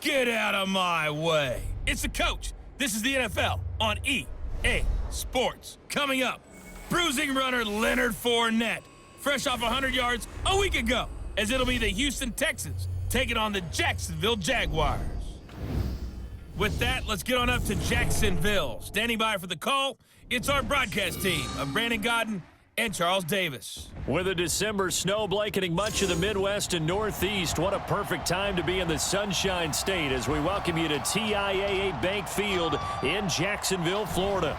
Get out of my way. It's the coach. This is the NFL on EA Sports. Coming up, bruising runner Leonard Fournette, fresh off 100 yards a week ago, as it'll be the Houston Texans taking on the Jacksonville Jaguars. With that, let's get on up to Jacksonville. Standing by for the call, it's our broadcast team of Brandon Godden and Charles Davis. With a December snow blanketing much of the Midwest and Northeast, what a perfect time to be in the Sunshine State as we welcome you to TIAA Bank Field in Jacksonville, Florida.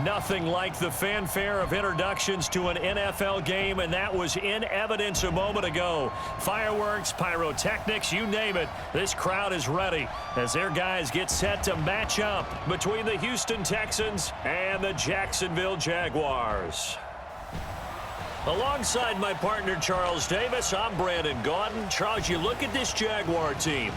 Nothing like the fanfare of introductions to an NFL game, and that was in evidence a moment ago. Fireworks, pyrotechnics, you name it. This crowd is ready as their guys get set to match up between the Houston Texans and the Jacksonville Jaguars. Alongside my partner, Charles Davis, I'm Brandon Godden. Charles, you look at this Jaguar team.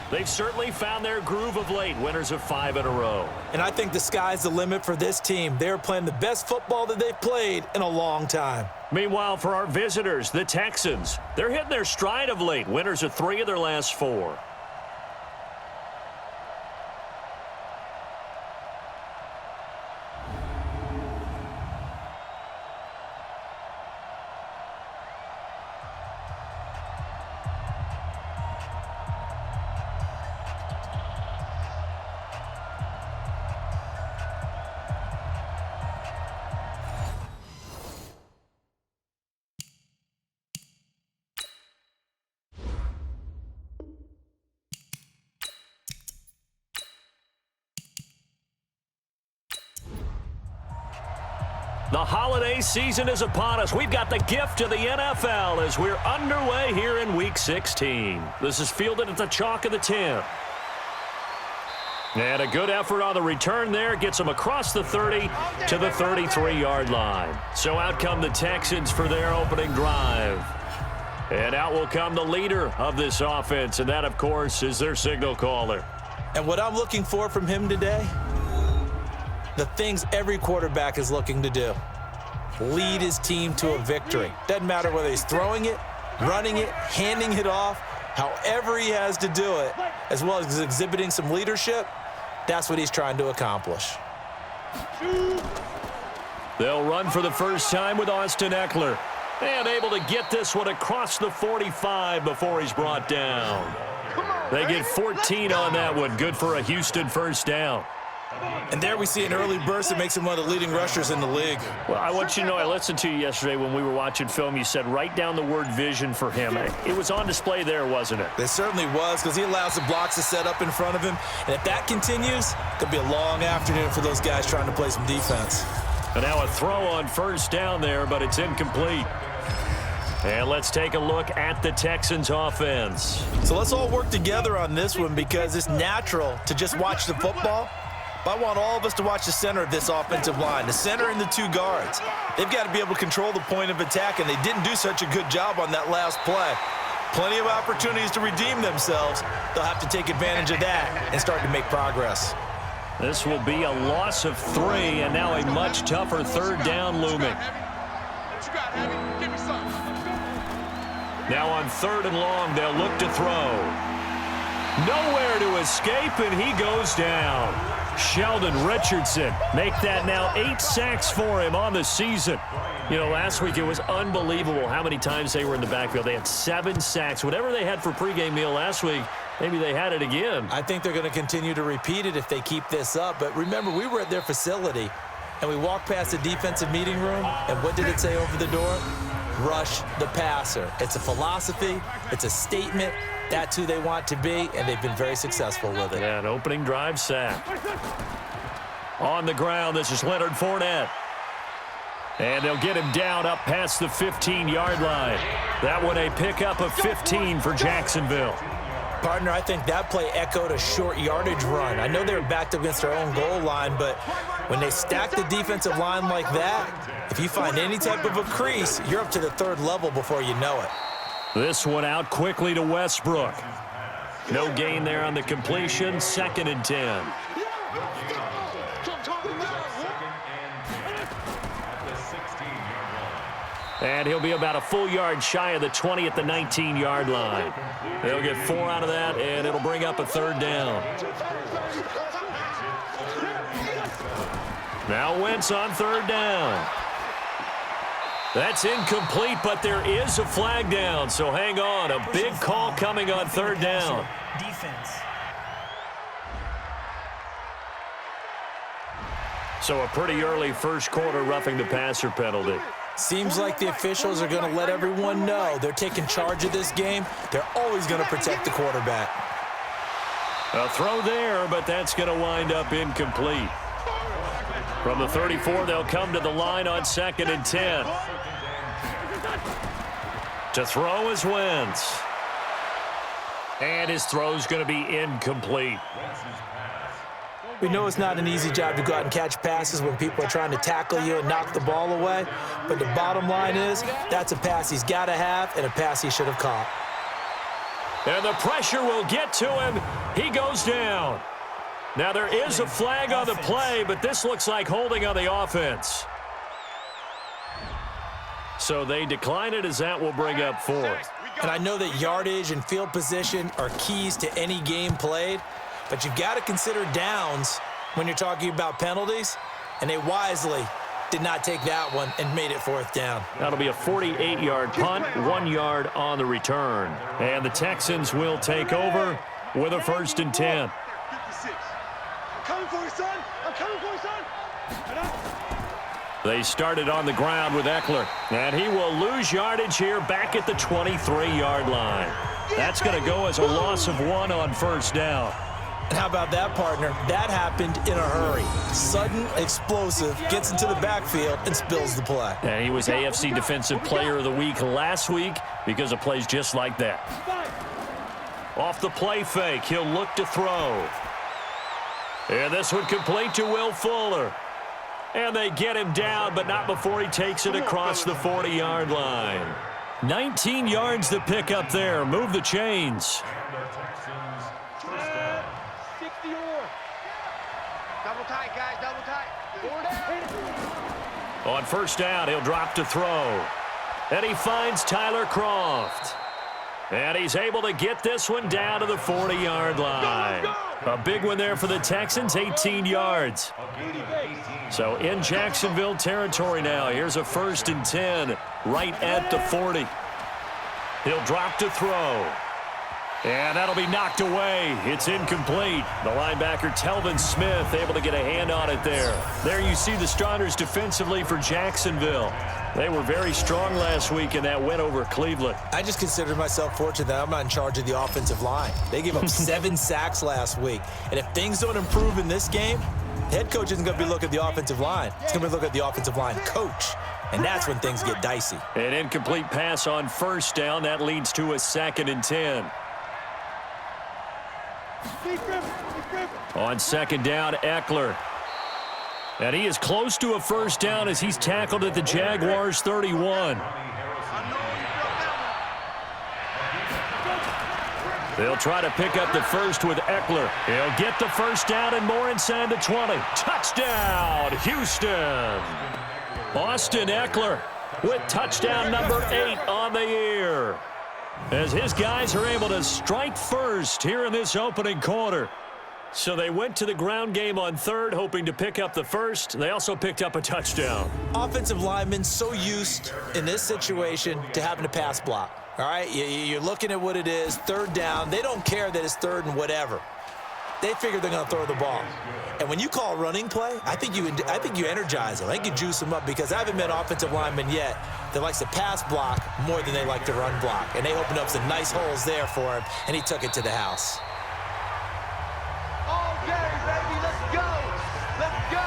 They've certainly found their groove of late, winners of 5 in a row. And I think the sky's the limit for this team. They're playing the best football that they've played in a long time. Meanwhile, for our visitors, the Texans, they're hitting their stride of late, winners of 3 of their last 4. The holiday season is upon us. We've got the gift of the NFL as we're underway here in Week 16. This is fielded at the chalk of the 10. And a good effort on the return there. Gets them across the 30 to the 33-yard line. So out come the Texans for their opening drive. And out will come the leader of this offense, and that, of course, is their signal caller. And what I'm looking for from him today, the things every quarterback is looking to do. Lead his team to a victory. Doesn't matter whether he's throwing it, running it, handing it off, however he has to do it, as well as exhibiting some leadership, that's what he's trying to accomplish. They'll run for the first time with Austin Eckler. And able to get this one across the 45 before he's brought down. They get 14 on that one. Good for a Houston first down. And there we see an early burst that makes him one of the leading rushers in the league. Well, I want you to know, I listened to you yesterday when we were watching film. You said write down the word vision for him. It was on display there, wasn't it? It certainly was, because he allows the blocks to set up in front of him. And if that continues, it'll be a long afternoon for those guys trying to play some defense. And now a throw on first down there, but it's incomplete. And let's take a look at the Texans offense. So let's all work together on this one, because it's natural to just watch the football. But I want all of us to watch the center of this offensive line, the center and the 2 guards. They've got to be able to control the point of attack, and they didn't do such a good job on that last play. Plenty of opportunities to redeem themselves. They'll have to take advantage of that and start to make progress. This will be a loss of 3, and now a much tougher third down looming. Now on 3rd and long, they'll look to throw. Nowhere to escape, and he goes down. Sheldon Richardson make that now 8 sacks for him on the season. You know, last week it was unbelievable how many times they were in the backfield. They had 7 sacks. Whatever they had for pregame meal last week, maybe they had it again. I think they're going to continue to repeat it if they keep this up. But remember, we were at their facility, and we walked past the defensive meeting room, and what did it say over the door? Rush the passer. It's a philosophy. It's a statement. That's who they want to be, and they've been very successful with it. Yeah, an opening drive sack. On the ground, this is Leonard Fournette. And they'll get him down up past the 15-yard line. That one a pickup of 15 for Jacksonville. Partner, I think that play echoed a short yardage run. I know they were backed up against their own goal line, but when they stack the defensive line like that, if you find any type of a crease, you're up to the 3rd level before you know it. This one out quickly to Westbrook. No gain there on the completion. 2nd and 10. And he'll be about a full yard shy of the 20 at the 19-yard line. They'll get 4 out of that, and it'll bring up a 3rd down. Now Wentz on 3rd down. That's incomplete, but there is a flag down, so hang on. A big call coming on 3rd down. Defense. So a pretty early first quarter roughing the passer penalty. Seems like the officials are going to let everyone know they're taking charge of this game. They're always going to protect the quarterback. A throw there, but that's going to wind up incomplete. From the 34, they'll come to the line on 2nd and 10. To throw is Wentz. And his throw's going to be incomplete. We know it's not an easy job to go out and catch passes when people are trying to tackle you and knock the ball away. But the bottom line is, that's a pass he's got to have and a pass he should have caught. And the pressure will get to him. He goes down. Now there is a flag on the play, but this looks like holding on the offense. So they decline it as that will bring up 4th. And I know that yardage and field position are keys to any game played, but you've got to consider downs when you're talking about penalties, and they wisely did not take that one and made it 4th down. That'll be a 48-yard punt, 1 yard on the return. And the Texans will take over with a 1st and 10. I'm coming for you, son. I'm coming for you, son. They started on the ground with Eckler, and he will lose yardage here back at the 23-yard line. That's going to go as a loss of 1 on 1st down. And how about that, partner? That happened in a hurry. Sudden, explosive, gets into the backfield and spills the play. And he was AFC Defensive Player of the Week last week because of plays just like that. Off the play fake, he'll look to throw. And this one complete to Will Fuller. And they get him down, but not before he takes it across the 40-yard line. 19 yards to pick up there. Move the chains. Double tight, guys, double tight. On 1st down, he'll drop to throw. And he finds Tyler Kroft. And he's able to get this one down to the 40-yard line. A big one there for the Texans, 18 yards. So in Jacksonville territory now. Here's a 1st and 10 right at the 40. He'll drop to throw. And that'll be knocked away. It's incomplete. The linebacker, Telvin Smith, able to get a hand on it there. There you see the starters defensively for Jacksonville. They were very strong last week in that win over Cleveland. I just consider myself fortunate that I'm not in charge of the offensive line. They gave up 7 sacks last week. And if things don't improve in this game, the head coach isn't going to be looking at the offensive line. He's going to be looking at the offensive line coach. And that's when things get dicey. An incomplete pass on 1st down. That leads to a 2nd and 10. On 2nd down, Eckler. And he is close to a 1st down as he's tackled at the Jaguars 31. They'll try to pick up the 1st with Eckler. He'll get the 1st down and more inside the 20. Touchdown, Houston. Austin Eckler with touchdown number 8 on the year, as his guys are able to strike first here in this opening quarter. So they went to the ground game on 3rd, hoping to pick up the 1st. They also picked up a touchdown. Offensive linemen so used in this situation to having to pass block. All right, you're looking at what it is, 3rd down. They don't care that it's 3rd and whatever. They figure they're going to throw the ball. And when you call a running play, I think you energize them. I think you juice them up, because I haven't met an offensive lineman yet that likes to pass block more than they like to run block. And they opened up some nice holes there for him, and he took it to the house. Okay, baby, let's go. Let's go.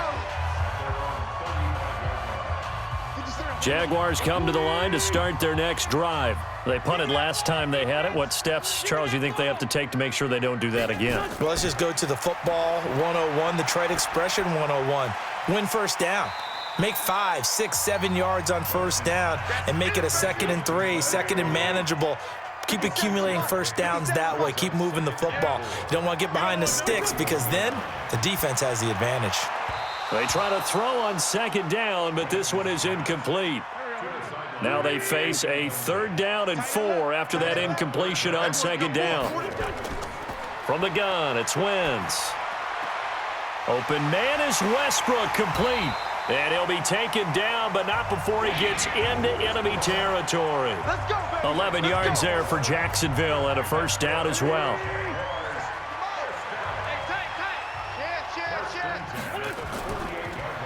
Jaguars come to the line to start their next drive. They punted last time they had it. What steps, Charles, you think they have to take to make sure they don't do that again? Well, let's just go to the football 101, the trade expression 101. Win 1st down. Make 5, 6, 7 yards on 1st down and make it a 2nd and 3, 2nd and manageable. Keep accumulating 1st downs that way. Keep moving the football. You don't want to get behind the sticks, because then the defense has the advantage. They try to throw on 2nd down, but this one is incomplete. Now they face a 3rd down and 4 after that incompletion on 2nd down. From the gun, it's Wentz. Open man is Westbrook, complete. And he'll be taken down, but not before he gets into enemy territory. 11 yards there for Jacksonville and a 1st down as well.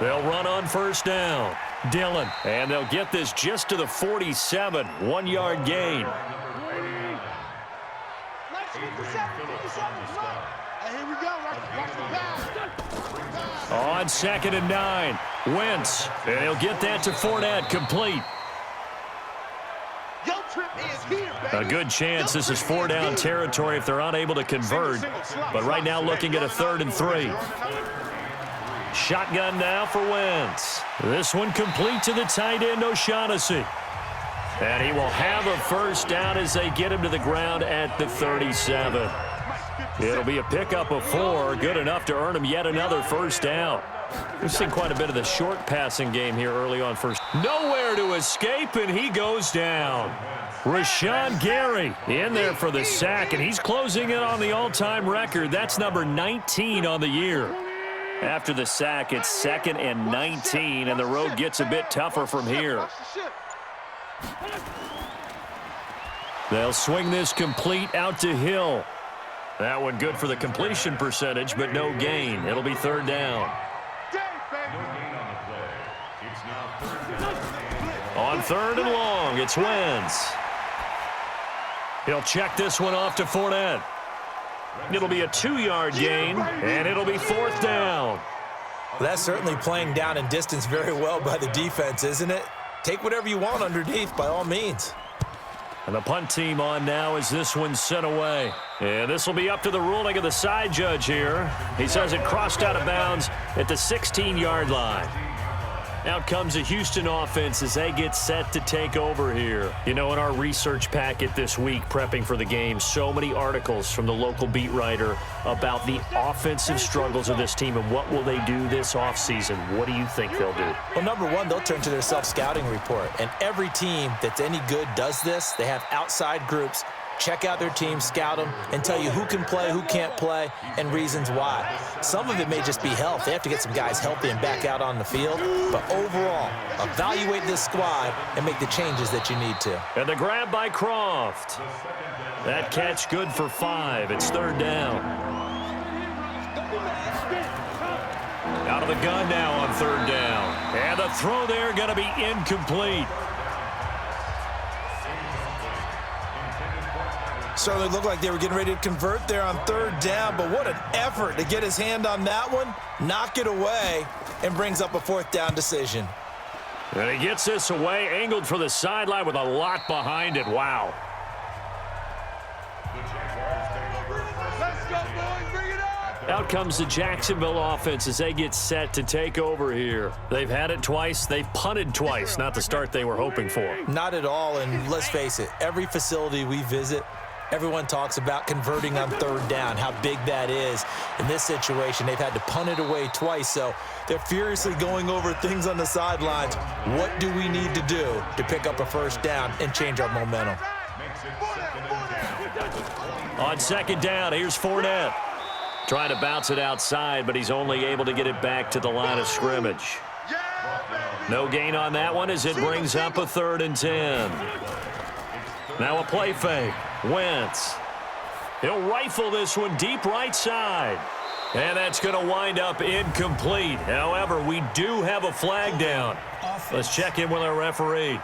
They'll run on 1st down. Dillon, and they'll get this just to the 47, 1-yard gain. On 2nd and 9, Wentz, and he'll get that to Fournette, complete. A good chance this is 4-down territory if they're unable to convert, but right now looking at a 3rd and 3. Shotgun now for Wentz. This one complete to the tight end, O'Shaughnessy. And he will have a 1st down as they get him to the ground at the 37. It'll be a pickup of 4, good enough to earn him yet another 1st down. We've seen quite a bit of the short passing game here early on first. Nowhere to escape, and he goes down. Rashawn Gary in there for the sack, and he's closing in on the all-time record. That's number 19 on the year. After the sack, it's 2nd and 19, and the road gets a bit tougher from here. They'll swing this complete out to Hill. That one good for the completion percentage, but no gain. It'll be 3rd down. On 3rd and long, it's Wentz. He'll check this one off to Fournette. It'll be a 2-yard gain, and it'll be 4th down. Well, that's certainly playing down in distance very well by the defense, isn't it? Take whatever you want underneath, by all means. And the punt team on now as this one's sent away. And this will be up to the ruling of the side judge here. He says it crossed out of bounds at the 16-yard line. Out comes the Houston offense as they get set to take over here. You know, in our research packet this week, prepping for the game, so many articles from the local beat writer about the offensive struggles of this team and what will they do this offseason. What do you think they'll do? Well, number one, they'll turn to their self-scouting report. And every team that's any good does this. They have outside groups. Check out their team, scout them, and tell you who can play, who can't play, and reasons why. Some of it may just be health. They have to get some guys healthy and back out on the field. But overall, evaluate this squad and make the changes that you need to. And the grab by Croft. That catch good for 5. It's 3rd down. Out of the gun now on 3rd down. And the throw there going to be incomplete. Certainly looked like they were getting ready to convert there on 3rd down, but what an effort to get his hand on that one, knock it away, and brings up a 4th down decision. And he gets this away, angled for the sideline with a lot behind it. Wow. Let's go, boys. Bring it on. Out comes the Jacksonville offense as they get set to take over here. They've had it twice. They've punted twice. Not the start they were hoping for. Not at all, and let's face it, every facility we visit, everyone talks about converting on 3rd down, how big that is. In this situation, they've had to punt it away twice, so they're furiously going over things on the sidelines. What do we need to do to pick up a 1st down and change our momentum? On 2nd down, here's Fournette. Trying to bounce it outside, but he's only able to get it back to the line of scrimmage. No gain on that one as it brings up a 3rd and 10. Now a play fake. Wentz. He'll rifle this one deep right side. And that's going to wind up incomplete. However, we do have a flag down. Let's check in with our referee.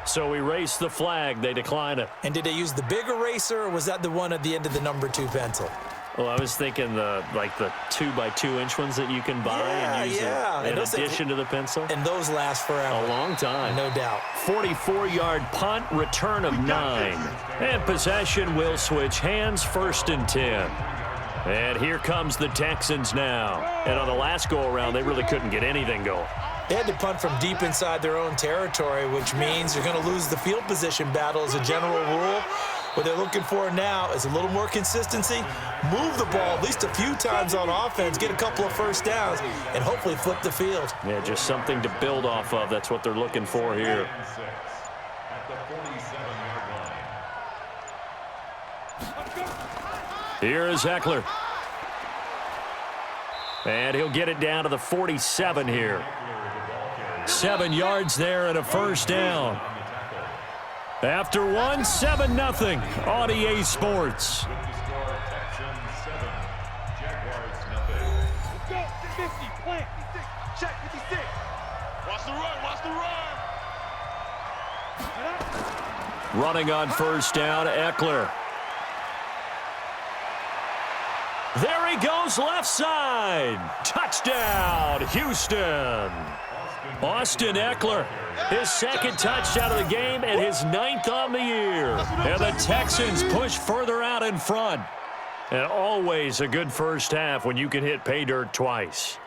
So we race the flag. They decline it. And did they use the big eraser, or was that the one at the end of the number 2 pencil? Well, I was thinking the 2x2-inch ones that you can buy and use in addition to the pencil. And those last forever. A long time. No doubt. 44-yard punt, return of 9. And possession will switch hands, 1st and 10. And here comes the Texans now. And on the last go-around, they really couldn't get anything going. They had to punt from deep inside their own territory, which means you're going to lose the field position battle as a general rule. What they're looking for now is a little more consistency, move the ball at least a few times on offense, get a couple of first downs, and hopefully flip the field. Yeah, just something to build off of. That's what they're looking for here. Here is Eckler. And he'll get it down to the 47 here. 7 yards there and a first down. After 1, 7-0 on EA Sports. Let's go. 50, plant. 56. Check 56. Watch the run. Watch the run. Running on first down, Eckler. There he goes, left side. Touchdown, Houston. Austin Eckler, his second touchdown of the game and his 9th on the year. And the Texans push further out in front. And always a good first half when you can hit pay dirt twice.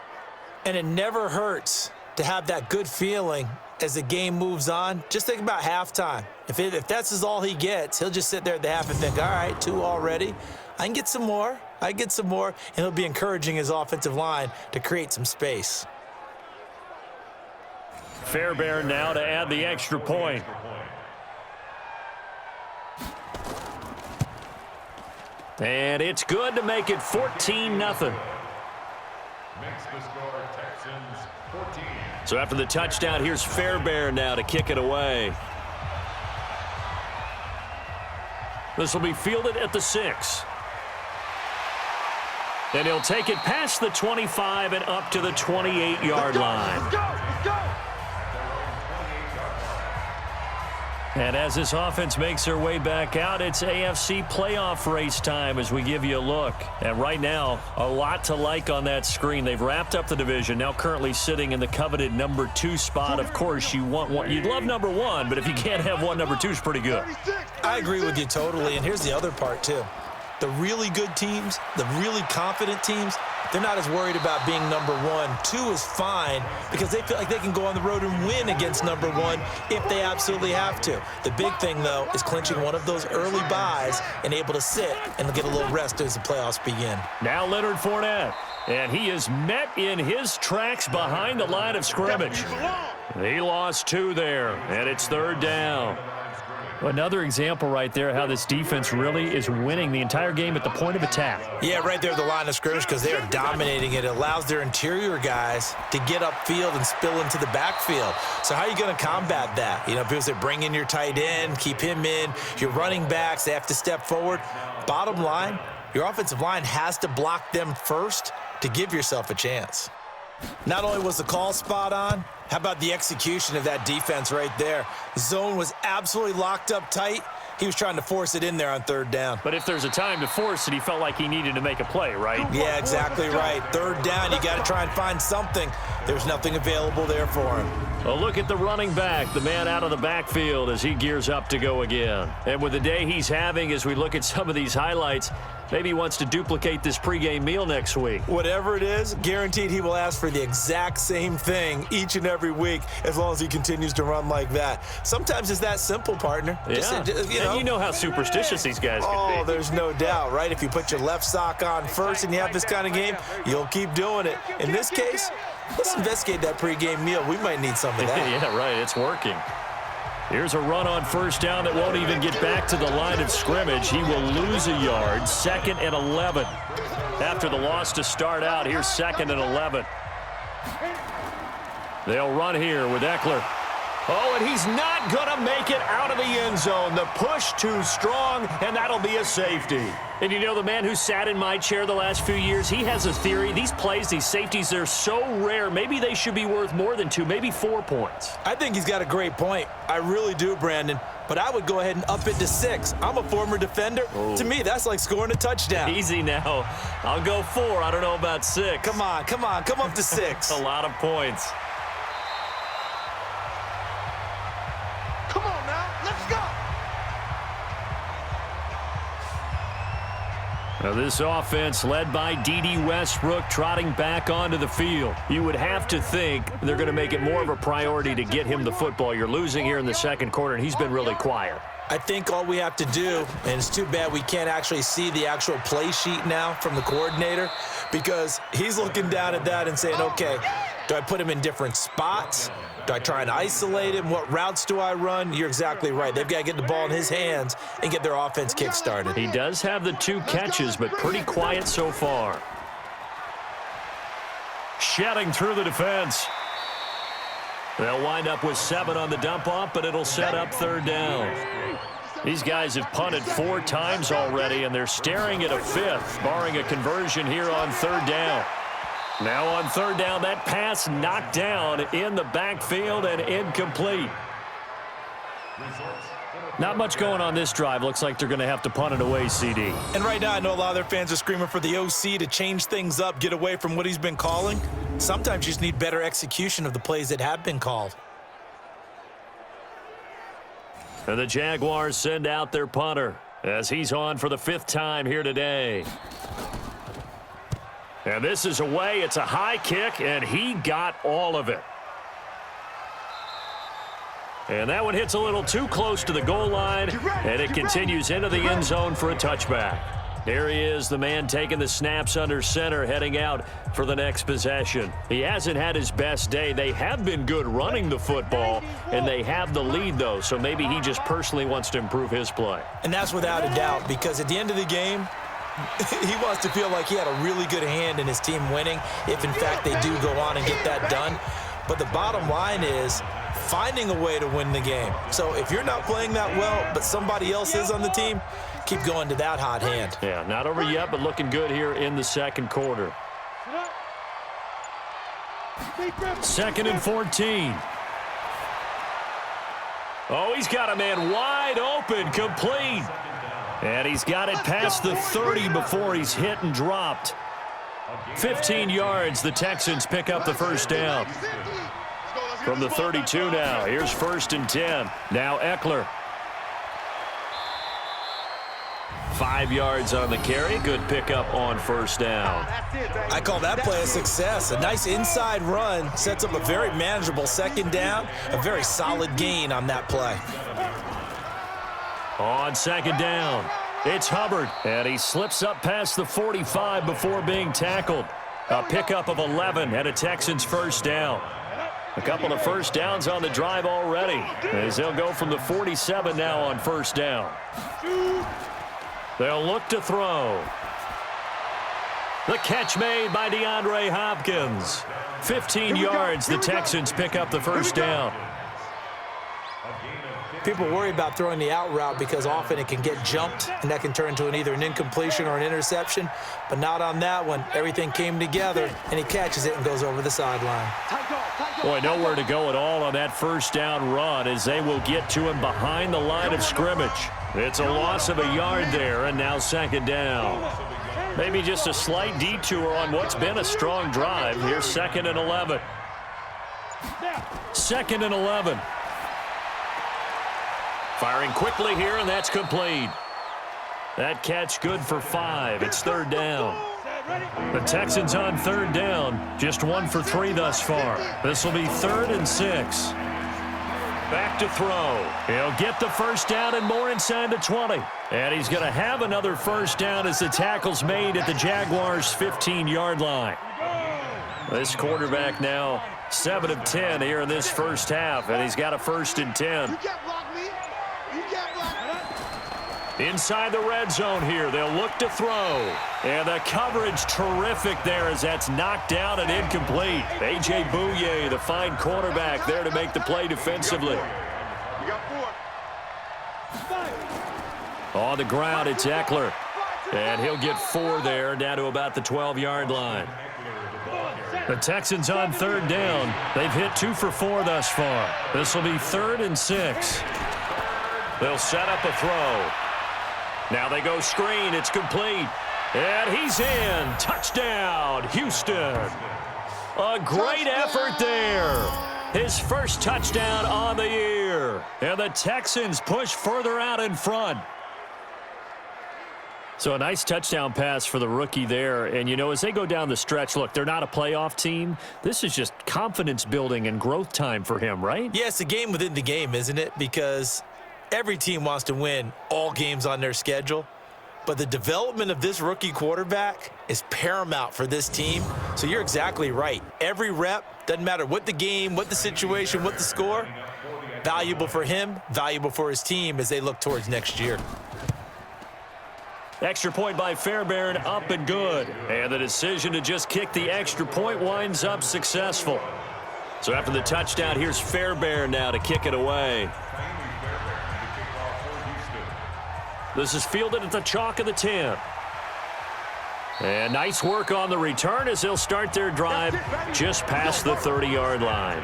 And it never hurts to have that good feeling as the game moves on. Just think about halftime. If that's all he gets, he'll just sit there at the half and think, all right, 2 already. I can get some more. And he'll be encouraging his offensive line to create some space. Fairbairn now to add the extra point. And it's good to make it 14-0. Makes the score Texans 14. So after the touchdown, here's Fairbairn now to kick it away. This will be fielded at the 6. And he'll take it past the 25 and up to the 28-yard line. Let's go. Let's go. And as this offense makes their way back out, it's AFC playoff race time as we give you a look. And right now, a lot to like on that screen. They've wrapped up the division, now currently sitting in the coveted number 2 spot. Of course, you want one. You'd love number 1, but if you can't have one, number 2 is pretty good. I agree with you totally, and here's the other part, too. The really good teams, the really confident teams, they're not as worried about being number 1. 2 is fine because they feel like they can go on the road and win against number 1 if they absolutely have to. The big thing, though, is clinching one of those early byes and able to sit and get a little rest as the playoffs begin. Now Leonard Fournette, and he is met in his tracks behind the line of scrimmage. He lost 2 there, and it's 3rd down. Another example right there how this defense really is winning the entire game at the point of attack. Yeah, right there at the line of scrimmage because they are dominating it. It allows their interior guys to get upfield and spill into the backfield. So how are you going to combat that? You know, people say bring in your tight end, keep him in. Your running backs, they have to step forward. Bottom line, your offensive line has to block them first to give yourself a chance. Not only was the call spot on, how about the execution of that defense right there? Zone was absolutely locked up tight. He was trying to force it in there on 3rd down. But if there's a time to force it, he felt like he needed to make a play, right? Yeah, exactly right. 3rd down, you got to try and find something. There's nothing available there for him. A look at the running back, the man out of the backfield as he gears up to go again. And with the day he's having, as we look at some of these highlights, maybe he wants to duplicate this pregame meal next week. Whatever it is, guaranteed he will ask for the exact same thing each and every week as long as he continues to run like that. Sometimes it's that simple, partner. Yeah. And you know how superstitious these guys can be. Oh, there's no doubt, right? If you put your left sock on first and you have this kind of game, you'll keep doing it. In this case, let's investigate that pregame meal. We might need some of that. Yeah, right. It's working. Here's a run on first down that won't even get back to the line of scrimmage. He will lose a yard. 2nd and 11. After the loss to start out, here's 2nd and 11. They'll run here with Eckler. Oh, and he's not going to make it out of the end zone. The push too strong, and that'll be a safety. And you know, the man who sat in my chair the last few years, he has a theory. These plays, these safeties, they're so rare. Maybe they should be worth more than 2, maybe 4 points. I think he's got a great point. I really do, Brandon. But I would go ahead and up it to 6. I'm a former defender. Oh. To me, that's like scoring a touchdown. Easy now. I'll go 4. I don't know about 6. Come on. Come up to 6. A lot of points. Come on now, let's go. Now this offense led by D.D. Westbrook trotting back onto the field. You would have to think they're going to make it more of a priority to get him the football. You're losing here in the 2nd quarter, and he's been really quiet. I think all we have to do, and it's too bad we can't actually see the actual play sheet now from the coordinator, because he's looking down at that and saying, okay, do I put him in different spots? Do I try and isolate him? What routes do I run? You're exactly right. They've got to get the ball in his hands and get their offense kick-started. He does have the 2 catches, but pretty quiet so far. Shedding through the defense. They'll wind up with 7 on the dump-off, but it'll set up 3rd down. These guys have punted 4 times already, and they're staring at a 5th, barring a conversion here on 3rd down. Now on 3rd down, that pass knocked down in the backfield and incomplete. Not much going on this drive. Looks like they're going to have to punt it away, CD. And right now, I know a lot of their fans are screaming for the OC to change things up, get away from what he's been calling. Sometimes you just need better execution of the plays that have been called. And the Jaguars send out their punter as he's on for the 5th time here today. And this is away. It's a high kick, and he got all of it. And that one hits a little too close to the goal line, and it continues into the end zone for a touchback. There he is, the man taking the snaps under center, heading out for the next possession. He hasn't had his best day. They have been good running the football, and they have the lead, though, so maybe he just personally wants to improve his play. And that's without a doubt, because at the end of the game, he wants to feel like he had a really good hand in his team winning, if in fact they do go on and get that done. But the bottom line is finding a way to win the game. So if you're not playing that well, but somebody else is on the team, keep going to that hot hand. Yeah, not over yet, but looking good here in the 2nd quarter. 2nd and 14. Oh, he's got a man wide open, complete. And he's got it past the 30 before he's hit and dropped. 15 yards, the Texans pick up the 1st down. From the 32 now, here's 1st and 10. Now Eckler. 5 yards on the carry. Good pickup on 1st down. I call that play a success. A nice inside run sets up a very manageable 2nd down. A very solid gain on that play. On 2nd down, it's Hubbard, and he slips up past the 45 before being tackled. A pickup of 11 and a Texans 1st down. A couple of 1st downs on the drive already, as they'll go from the 47 now on 1st down. They'll look to throw. The catch made by DeAndre Hopkins. 15 yards, the Texans pick up the 1st down. People worry about throwing the out route because often it can get jumped, and that can turn into either an incompletion or an interception. But not on that one. Everything came together, and he catches it and goes over the sideline. Boy, nowhere to go at all on that 1st down run as they will get to him behind the line of scrimmage. It's a loss of a yard there, and now 2nd down. Maybe just a slight detour on what's been a strong drive. Here's 2nd and 11. 2nd and 11. Firing quickly here, and that's complete. That catch good for 5. It's 3rd down. The Texans on 3rd down, just 1 for 3 thus far. This will be 3rd and 6. Back to throw. He'll get the 1st down and more inside the 20. And he's going to have another 1st down as the tackle's made at the Jaguars' 15-yard line. This quarterback now 7 of 10 here in this 1st half, and he's got a 1st and 10. Inside the red zone here, they'll look to throw. And the coverage terrific there as that's knocked down and incomplete. A.J. Bouye, the fine cornerback, there to make the play defensively. On the ground, it's Eckler. And he'll get 4 there, down to about the 12-yard line. The Texans on 3rd down. They've hit 2 for 4 thus far. This will be 3rd and 6. They'll set up a throw. Now they go screen. It's complete. And he's in. Touchdown, Houston. A great effort there. His 1st touchdown on the year. And the Texans push further out in front. So a nice touchdown pass for the rookie there. And, you know, as they go down the stretch, look, they're not a playoff team. This is just confidence building and growth time for him, right? Yeah, it's a game within the game, isn't it? Because Every team wants to win all games on their schedule, but the development of this rookie quarterback is paramount for this team. So you're exactly right. Every rep, doesn't matter what the game, what the situation, what the score, valuable for him, valuable for his team as they look towards next year. Extra point by Fairbairn, up and good. And the decision to just kick the extra point winds up successful. So after the touchdown, here's Fairbairn now to kick it away. This is fielded at the chalk of the 10. And nice work on the return as they'll start their drive just past the 30-yard line.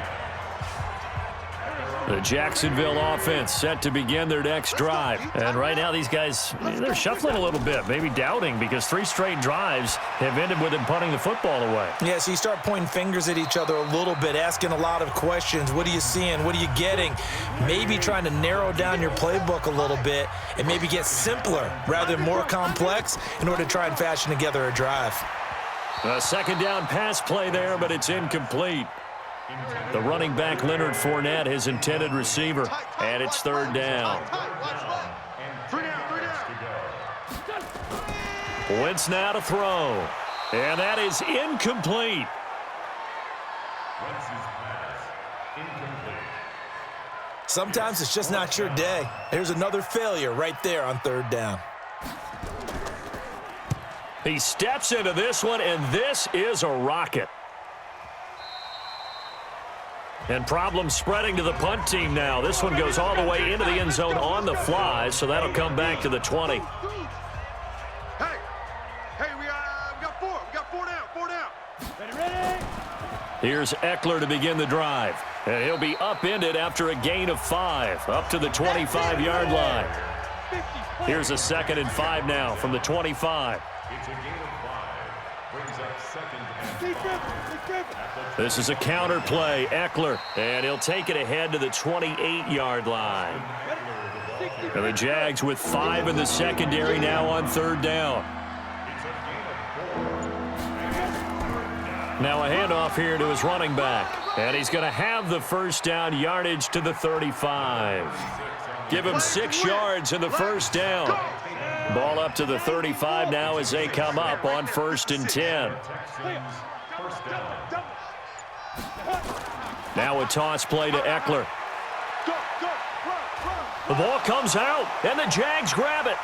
The Jacksonville offense set to begin their next drive. And right now these guys, they're shuffling a little bit, maybe doubting, because 3 straight drives have ended with them punting the football away. Yeah, so you start pointing fingers at each other a little bit, asking a lot of questions. What are you seeing? What are you getting? Maybe trying to narrow down your playbook a little bit and maybe get simpler rather than more complex in order to try and fashion together a drive. A second down pass play there, but it's incomplete. The running back, Leonard Fournette, his intended receiver, and it's 3rd down. Wentz now to throw, and that is incomplete. Sometimes it's just not your day. Here's another failure right there on 3rd down. He steps into this one, and this is a rocket. And problems spreading to the punt team now. This one goes all the way into the end zone on the fly, so that'll come back to the 20. Hey, we got 4. We got 4 down. 4 down. Ready? Here's Eckler to begin the drive. And he'll be upended after a gain of 5, up to the 25-yard line. Here's a 2nd and 5 now from the 25. It's a gain of 5. Brings up 2nd and 5. This is a counter play, Eckler, and he'll take it ahead to the 28-yard line. And the Jags with 5 in the secondary now on 3rd down. Now a handoff here to his running back, and he's going to have the 1st down yardage to the 35. Give him 6 yards in the 1st down. Ball up to the 35 now as they come up on 1st and 10. Now a toss play to Eckler. The ball comes out, and the Jags grab it.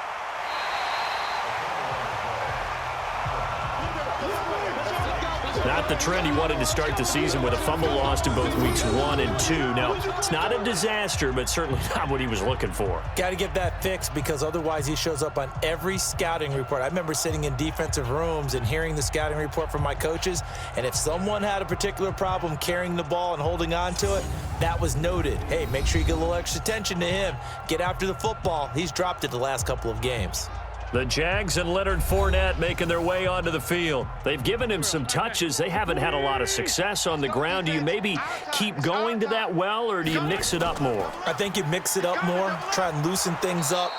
Not the trend he wanted to start the season with a fumble lost in both weeks 1 and 2. Now, it's not a disaster, but certainly not what he was looking for. Got to get that fixed because otherwise he shows up on every scouting report. I remember sitting in defensive rooms and hearing the scouting report from my coaches, and if someone had a particular problem carrying the ball and holding on to it, that was noted. Hey, make sure you get a little extra attention to him. Get after the football. He's dropped it the last couple of games. The Jags and Leonard Fournette making their way onto the field. They've given him some touches. They haven't had a lot of success on the ground. Do you maybe keep going to that well, or do you mix it up more? I think you mix it up more, try and loosen things up.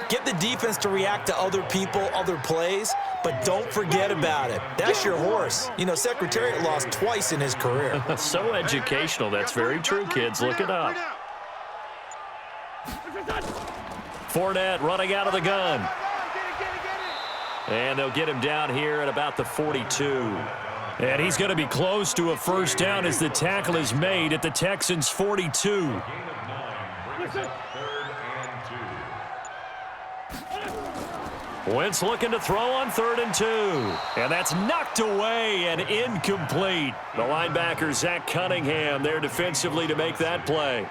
Get the defense to react to other people, other plays, but don't forget about it. That's your horse. You know, Secretariat lost twice in his career. So educational. That's very true, kids. Look it up. Fournette running out of the gun. And they'll get him down here at about the 42. And he's going to be close to a 1st down as the tackle is made at the Texans' 42. Wentz looking to throw on 3rd and 2. And that's knocked away and incomplete. The linebacker, Zach Cunningham, there defensively to make that play.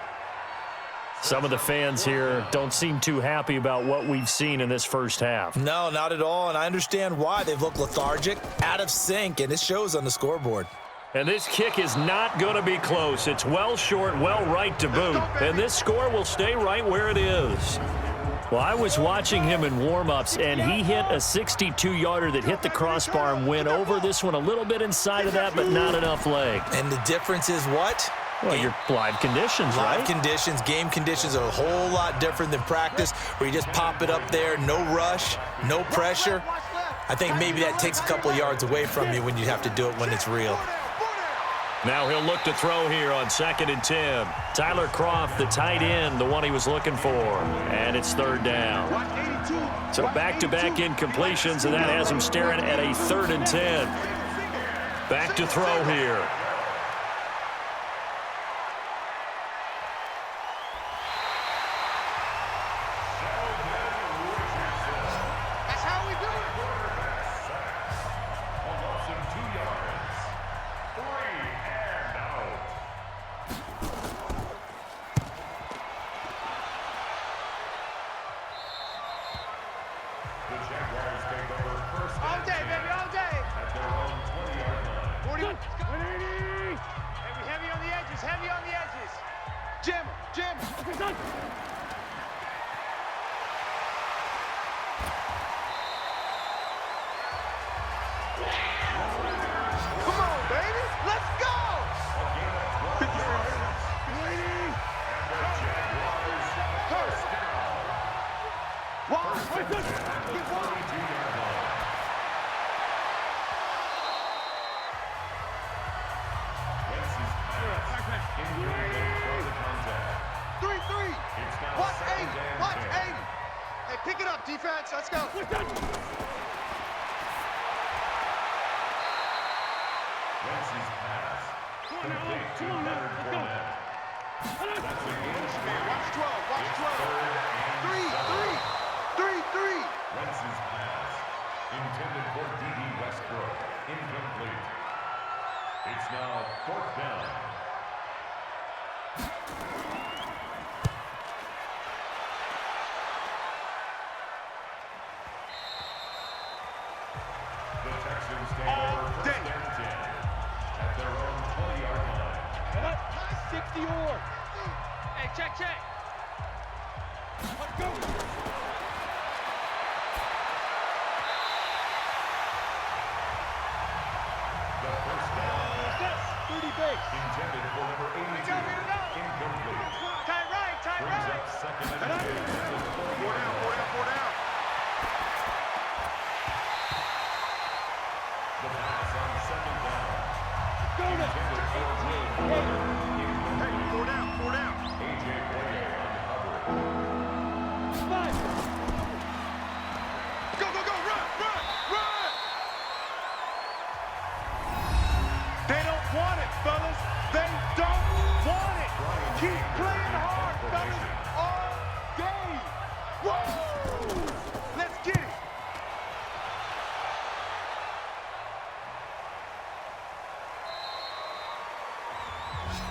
Some of the fans here don't seem too happy about what we've seen in this 1st half. No, not at all, and I understand why. They've looked lethargic, out of sync, and it shows on the scoreboard. And this kick is not going to be close. It's well short, well right to boot, and this score will stay right where it is. Well, I was watching him in warm-ups, and he hit a 62-yarder that hit the crossbar and went over. This one a little bit inside of that, but not enough leg. And the difference is what? Well, your live conditions, right? Live conditions, game conditions are a whole lot different than practice, where you just pop it up there, no rush, no pressure. I think maybe that takes a couple of yards away from you when you have to do it when it's real. Now he'll look to throw here on 2nd and 10. Tyler Kroft, the tight end, the one he was looking for. And it's 3rd down. So back-to-back incompletions, and that has him staring at a 3rd and 10. Back to throw here. The Jaguars take over first All day, baby, all day. at their own 20-yard line. 40. Heavy on the edges, heavy on the edges. Jam him, jam him. Okay, done. Come on, baby, let's go. First down. Wow, At the 42-yard line. Wentz's pass incomplete from the contact. 3-3. It's now Watch 2nd 80, and watch 10. 80. Hey, pick it up, defense, let's go. Wentz's pass complete to Leonard Fournette. That's a gain. Watch 12, watch 12. 3-3. Wentz's pass intended for D.D. Westbrook. Incomplete. It's now 4th down. The Texans take over first and 10 at their own 20-yard line. 60 or. Hey, check. Let's go. The first down 30 base. intended for number 82. Incomplete. Tie right. Brings up 2nd and 10 at the 40-yard line. Four down. The pass on 2nd down. Go now. Intended for Will Fuller. Incomplete. Four down. A.J. Boyer on the cover. 5. Go, run. They don't want it, fellas. They don't want it. Keep playing hard, fellas, all day. Woo! Let's get it.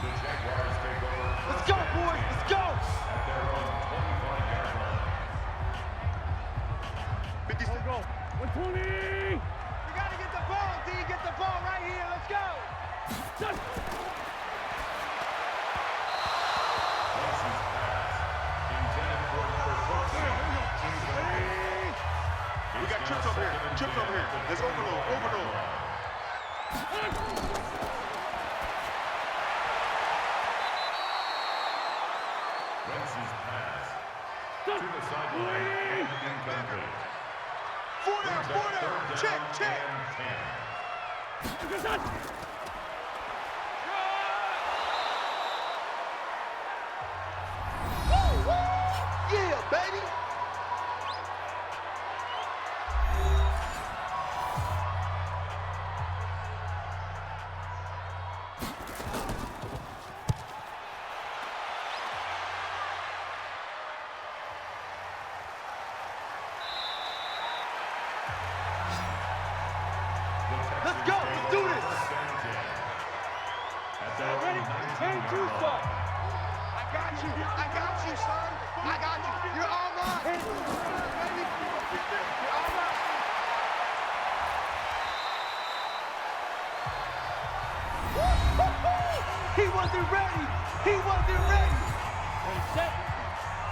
The Jaguars take over Let's first go, and boys. 10 Let's go. at their own 25-yard line. 56. Go. 120. We got to get the ball, D. Get the ball right here. Let's go. Wentz's pass intended for number 14. Incomplete. We got trips over here. There's overload. Wentz's pass to the sideline and incomplete. Four Brings down. up 3rd down Check. and 10. Woo! Yeah, baby. Let's go. Let's do this. First and 10 at their own 19-yard line. I got you, son. I got you. You're all mine. Baby. You're all mine. He wasn't ready. Set.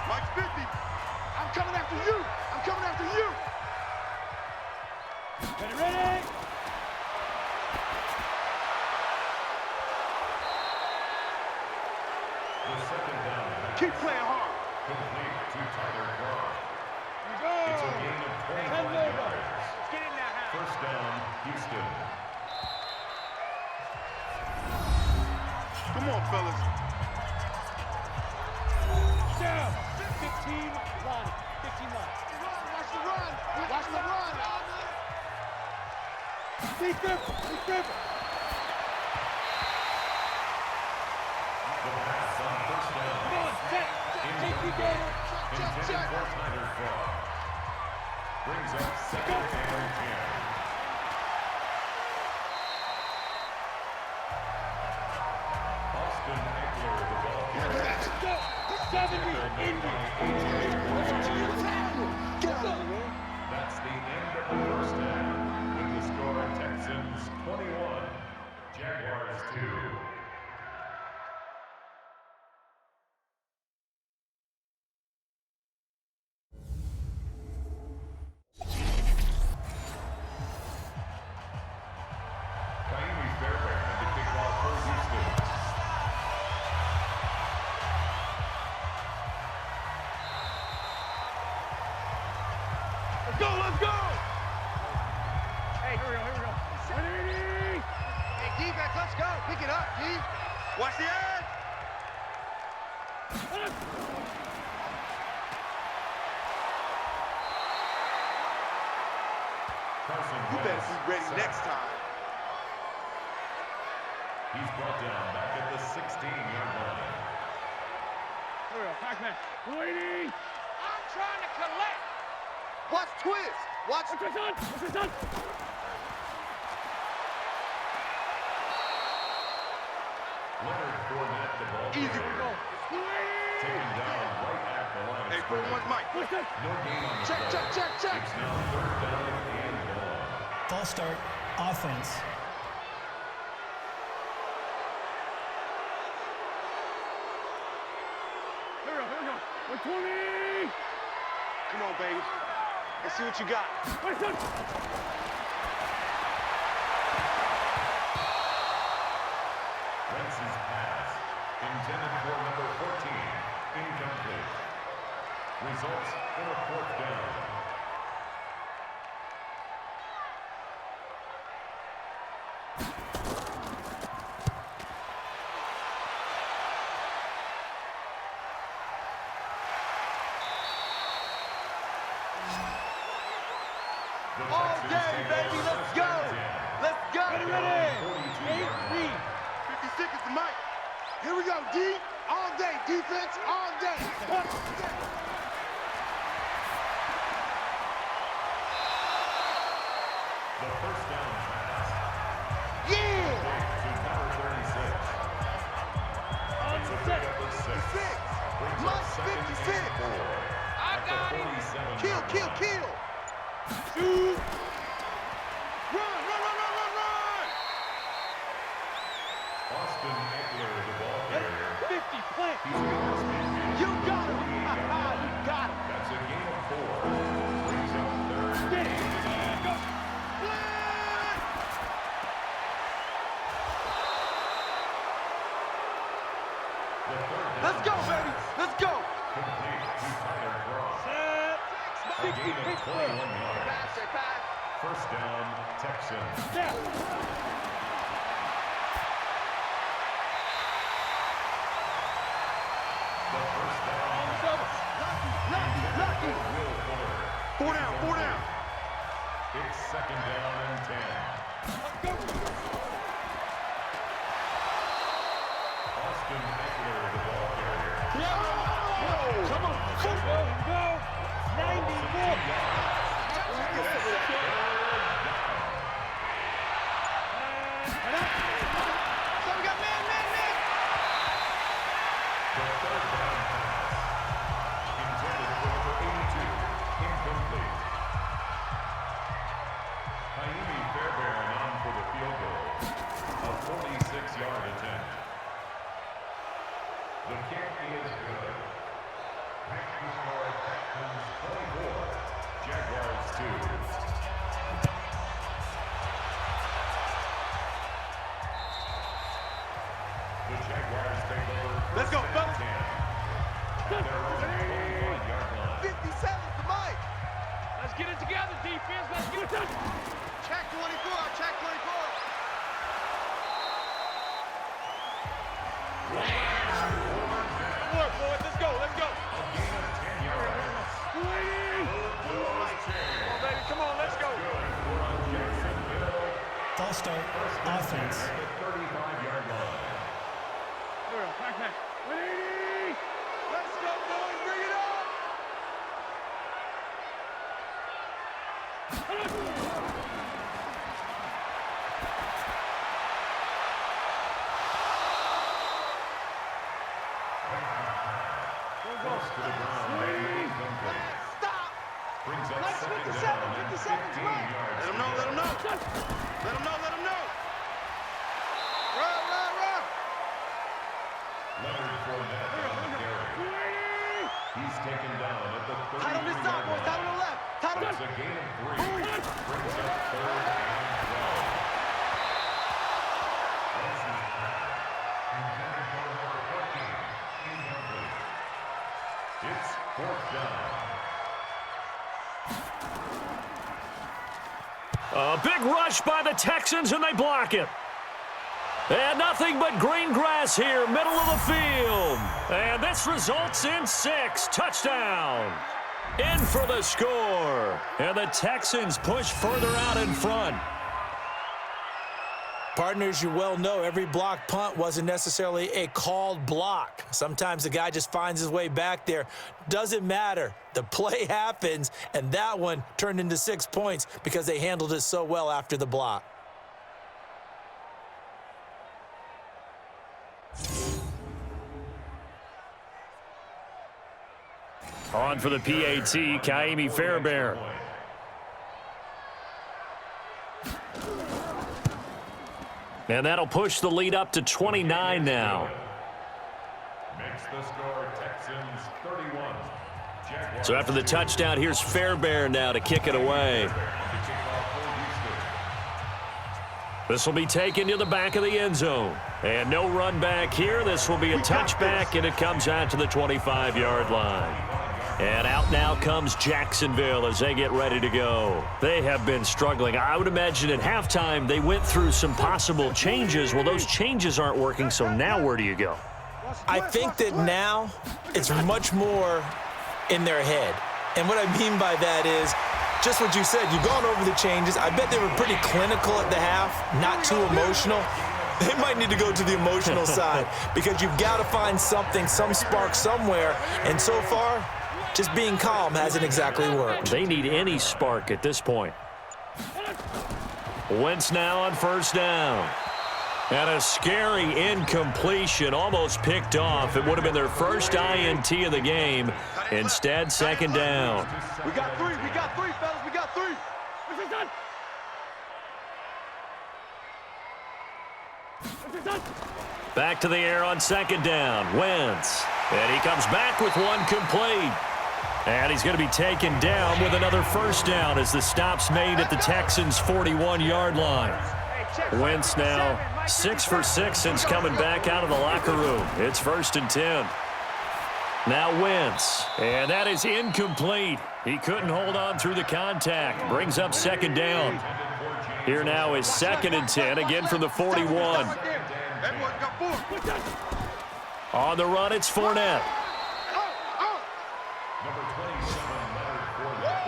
Mike's 50. I'm coming after you. Ready. The 2nd down pass Keep playing hard. complete to Tyler Kroft. Go. It's a gain of 25 yards. Get in there, First down, Houston. Come on, fellas. Down. 15 line. 15 line. Watch the run. Watch the run. Defense. Defense. Come on, set. Take you down. Check. Brings up second and 10. Austin Eckler, the ball carrier. 70. That's the end of the first half. With the score, Texans 21, Jaguars 2. Let's go! Hey, here we go. Hey, defense, let's go. Pick it up, D. Watch the edge. You better be ready next time. He's brought down back at the 16-yard line. Here we go. Pac-Man. Waiting. I'm trying to collect. Watch twist. Watch. What's this on? What's this on? Leonard Fournette, the ball Easy. carrier. Taken down right at the line of Hey, scrimmage. Mike. What's this? No gain on the Check. play. It's now third down and long. False start, offense. Here we go. 120. Come on, baby. Let's see what you got. What's this? Wentz's pass, intended for number 14, incomplete. Results in a fourth down. All day, baby. Let's go. Let's go. Ready. 50 seconds to Mike. Here we go, D. All day. Defense, all day. The first down pass. Yeah. To number 36. That's a pick up of 6. Brings up Mike, second 56. and 4. I At got the him. 47-yard Kill. line. Shoot. Run. Austin Eckler, the ball carrier. 50 plant. He's got this man. You got him. You got him. That's a gain of 4. Brings up third. Get it. Go. The third down Let's go, pass. baby. Let's go. Complete to Tyler Cross. Set. A 60 gain of pick 21 play. yards. First down, Texans. Snap. The first down pass. Lucky. Will Fuller. Four down. It's second down and 10. Austin Eckler, the ball carrier. Come on. Go. 94. So we got man. The third down pass. Intended for number 82. Incomplete. Jaime Fairbairn on for the field goal. A 46-yard attempt. The kick is good. Texans score, Texans 24. Jaguars 2. The Jaguars take over. Let's go, first fellas. and 10. At their own 21-yard line. 57 to Mike. Let's get it together, defense. Let's get it done. Check 24. Work, boys. Let's go. Let's go. Come on, let's go. False start, offense. 35-yard line. Let's go, boys. Bring it up. Stop. Brings up Let's second 57, down and 50 seconds 15 left. yards. Let him know, let him know. Let him know, let him know. Run, run, run. Leonard Fournette on the carry. He's taken down at the 33-yard line. Tight on this side, boys. Tight on the left. Tight on It's a gain of 3. Brings up 3rd and 12. Intended for number 14. Incomplete. It's 4th down. A big rush by the Texans, and they block it. And nothing but green grass here, middle of the field. And this results in 6. Touchdown. In for the score. And the Texans push further out in front. Partners, you well know every block punt wasn't necessarily a called block. Sometimes the guy just finds his way back there. Doesn't matter. The play happens, and that one turned into 6 points because they handled it so well after the block. On for the PAT, Kaimi Fairbairn. And that'll push the lead up to 29 now. Makes the score Texans 31. Jaguars. So after the touchdown, here's Fairbairn now to kick it away. This will be taken to the back of the end zone. And no run back here. This will be a touchback, and it comes out to the 25-yard line. And out now comes Jacksonville as they get ready to go. They have been struggling. I would imagine at halftime they went through some possible changes. Well, those changes aren't working, so now where do you go? I think that now it's much more in their head. And what I mean by that is just what you said. You've gone over the changes. I bet they were pretty clinical at the half, not too emotional. They might need to go to the emotional side because you've got to find something, some spark somewhere. And so far, just being calm hasn't exactly worked. They need any spark at this point. Wentz now on 1st down. And a scary incompletion, almost picked off. It would have been their first INT of the game. Instead, 2nd down. We got 3, fellas. We got 3. Back to the air on 2nd down. Wentz. And he comes back with one complete. And he's going to be taken down with another 1st down as the stop's made at the Texans' 41-yard line. Wentz now 6 for 6 since coming back out of the locker room. It's 1st and 10. Now Wentz. And that is incomplete. He couldn't hold on through the contact. Brings up 2nd down. Here now is 2nd and 10, again from the 41. On the run, it's Fournette.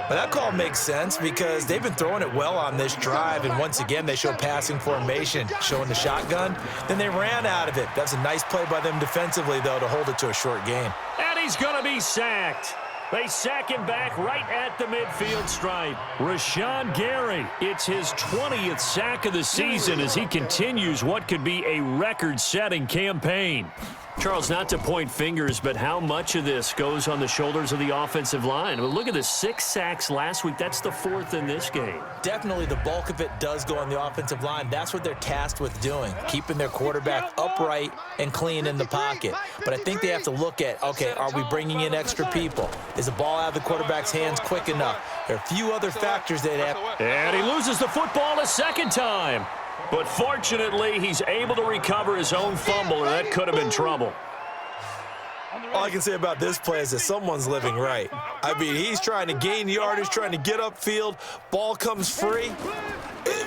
But that call makes sense because they've been throwing it well on this drive, and once again they show passing formation, showing the shotgun. Then they ran out of it. That's a nice play by them defensively, though, to hold it to a short game. And he's going to be sacked. They sack him back right at the midfield stripe. Rashawn Gary, it's his 20th sack of the season as he continues what could be a record-setting campaign. Charles, not to point fingers, but how much of this goes on the shoulders of the offensive line? Well, look at the 6 sacks last week. That's the 4th in this game. Definitely the bulk of it does go on the offensive line. That's what they're tasked with doing, keeping their quarterback upright and clean in the pocket. But I think they have to look at, okay, are we bringing in extra people? Is the ball out of the quarterback's hands quick enough? There are a few other factors they'd have. And he loses the football a 2nd time. But fortunately, he's able to recover his own fumble, or that could have been trouble. All I can say about this play is that someone's living right. I mean, he's trying to gain yardage, trying to get upfield. Ball comes free.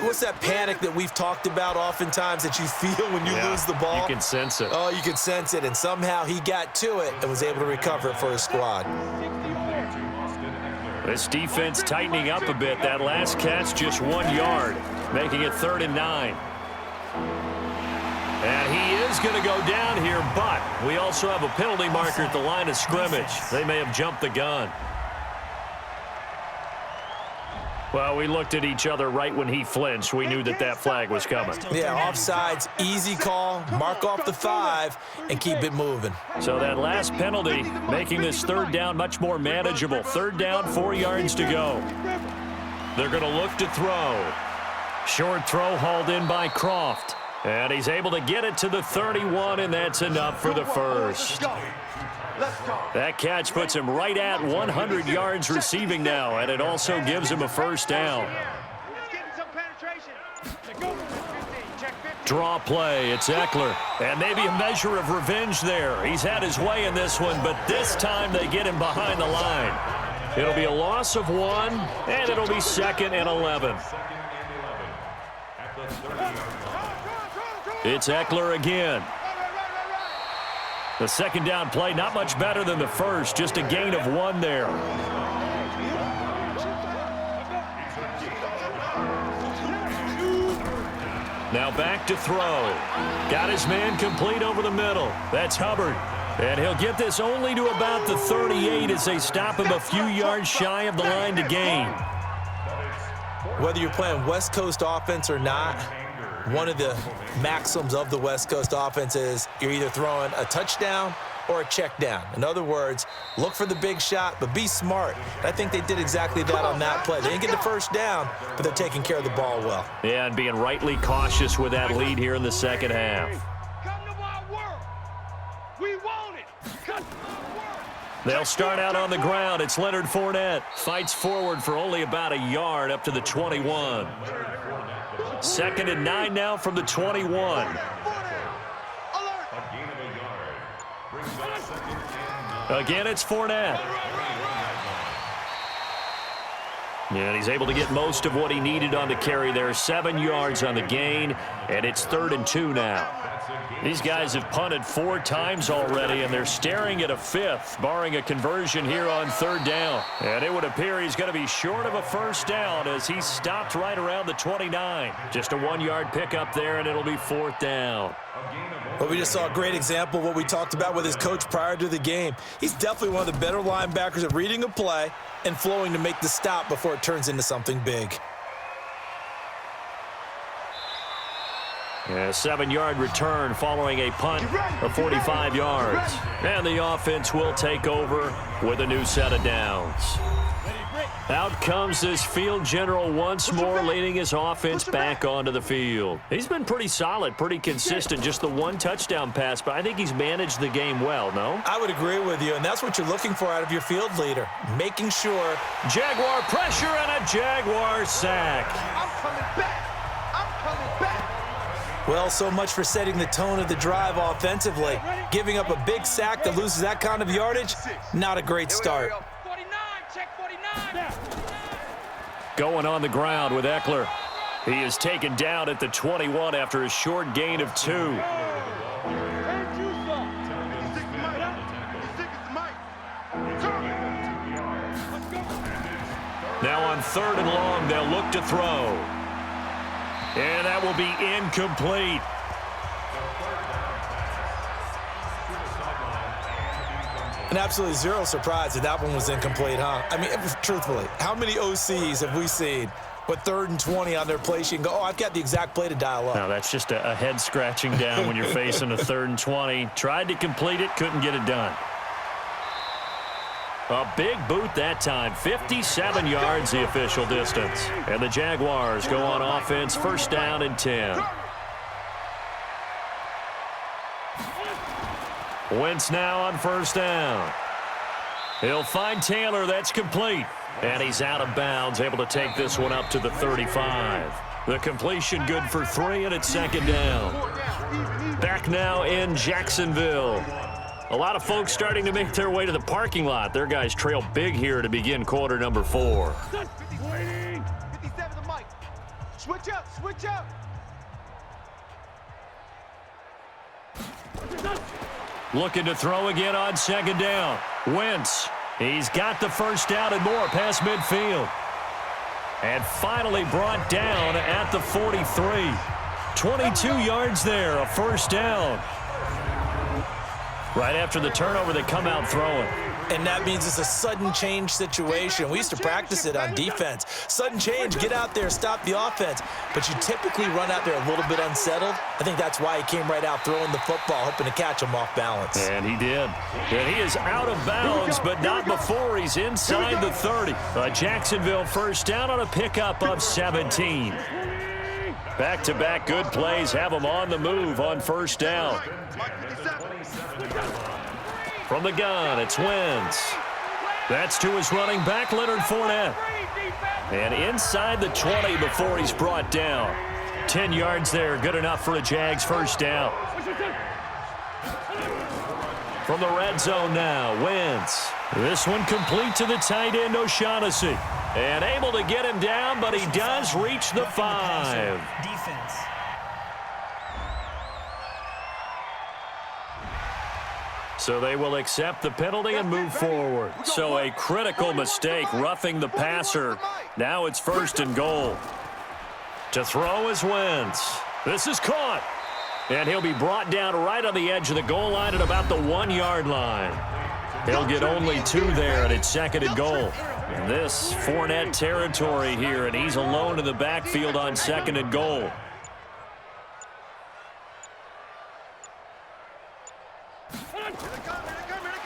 What's that panic that we've talked about oftentimes that you feel when you lose the ball? You can sense it. Oh, you can sense it, and somehow he got to it and was able to recover it for his squad. This defense tightening up a bit. That last catch just 1 yard, making it 3rd and 9. And he is going to go down here, but we also have a penalty marker at the line of scrimmage. They may have jumped the gun. Well, we looked at each other right when he flinched. We knew that flag was coming. Yeah, offsides, easy call, mark off the 5, and keep it moving. So that last penalty making this 3rd down much more manageable. 3rd down, 4 yards to go. They're going to look to throw. Short throw hauled in by Croft. And he's able to get it to the 31, and that's enough for the first. That catch puts him right at 100 yards receiving now, and it also gives him a first down. Draw play, it's Eckler, and maybe a measure of revenge there. He's had his way in this one, but this time they get him behind the line. It'll be a loss of 1, and it'll be 2nd and 11. It's Eckler again. The 2nd down play, not much better than the first, just a gain of 1 there. Now back to throw. Got his man complete over the middle. That's Hubbard. And he'll get this only to about the 38 as they stop him a few yards shy of the line to gain. Whether you're playing West Coast offense or not, one of the maxims of the West Coast offense is you're either throwing a touchdown or a check down. In other words, look for the big shot, but be smart. And I think they did exactly that on that play. They didn't get the first down, but they're taking care of the ball well. Yeah, and being rightly cautious with that lead here in the 2nd half. Come to my world. We want it. Come to my world. They'll start out on the ground. It's Leonard Fournette. Fights forward for only about a yard up to the 21. 2nd and 9 now from the 21. Again, it's Fournette. And he's able to get most of what he needed on the carry there. 7 yards on the gain, and it's 3rd and 2 now. These guys have punted 4 times already, and they're staring at a 5th, barring a conversion here on 3rd down. And it would appear he's going to be short of a first down as he stopped right around the 29. Just a 1-yard pickup there, and it'll be 4th down. Well, we just saw a great example of what we talked about with his coach prior to the game. He's definitely one of the better linebackers at reading a play and flowing to make the stop before it turns into something big. A 7-yard return following a punt of 45 yards. And the offense will take over with a new set of downs. Out comes this field general once more, leading his offense back onto the field. He's been pretty solid, pretty consistent, just the 1 touchdown pass, but I think he's managed the game well, no? I would agree with you, and that's what you're looking for out of your field leader, making sure. Jaguar pressure and a Jaguar sack. I'm coming back. I'm coming back. Well, so much for setting the tone of the drive offensively. Giving up a big sack that loses that kind of yardage, not a great start. 49, check 49. Going on the ground with Eckler. He is taken down at the 21 after a short gain of 2. Now on 3rd and long, they'll look to throw. And that will be incomplete. And absolutely zero surprise that that one was incomplete, huh? I mean, truthfully, how many OCs have we seen with 3rd and 20 on their play sheet and go, oh, I've got the exact play to dial up? Now, that's just a head scratching down when you're facing a 3rd and 20. Tried to complete it, couldn't get it done. A big boot that time, 57 yards the official distance. And the Jaguars go on offense, 1st down and 10. Wentz now on 1st down. He'll find Taylor, that's complete. And he's out of bounds, able to take this one up to the 35. The completion good for 3, and it's 2nd down. Back now in Jacksonville. A lot of folks starting to make their way to the parking lot. Their guys trail big here to begin quarter number 4. Switch up, switch up. Looking to throw again on second down. Wentz. He's got the first down and more past midfield. And finally brought down at the 43. 22 yards there, a first down. Right after the turnover, they come out throwing. And that means it's a sudden change situation. We used to practice it on defense. Sudden change, get out there, stop the offense. But you typically run out there a little bit unsettled. I think that's why he came right out throwing the football, hoping to catch him off balance. And he did. And he is out of bounds, but not before he's inside the 30. A Jacksonville first down on a pickup of 17. Back-to-back good plays have him on the move on first down. From the gun, it's Wentz. That's to his running back, Leonard Fournette. And inside the 20 before he's brought down. 10 yards there, good enough for a Jags first down. From the red zone now, Wentz. This one complete to the tight end, O'Shaughnessy. And able to get him down, but he does reach the 5. Defense. So they will accept the penalty and move forward. So a critical mistake, roughing the passer. Now it's first and goal. To throw is Wentz. This is caught. And he'll be brought down right on the edge of the goal line at about the 1-yard line. He'll get only 2 there, and it's second and goal. And this Fournette territory here, and he's alone in the backfield on second and goal.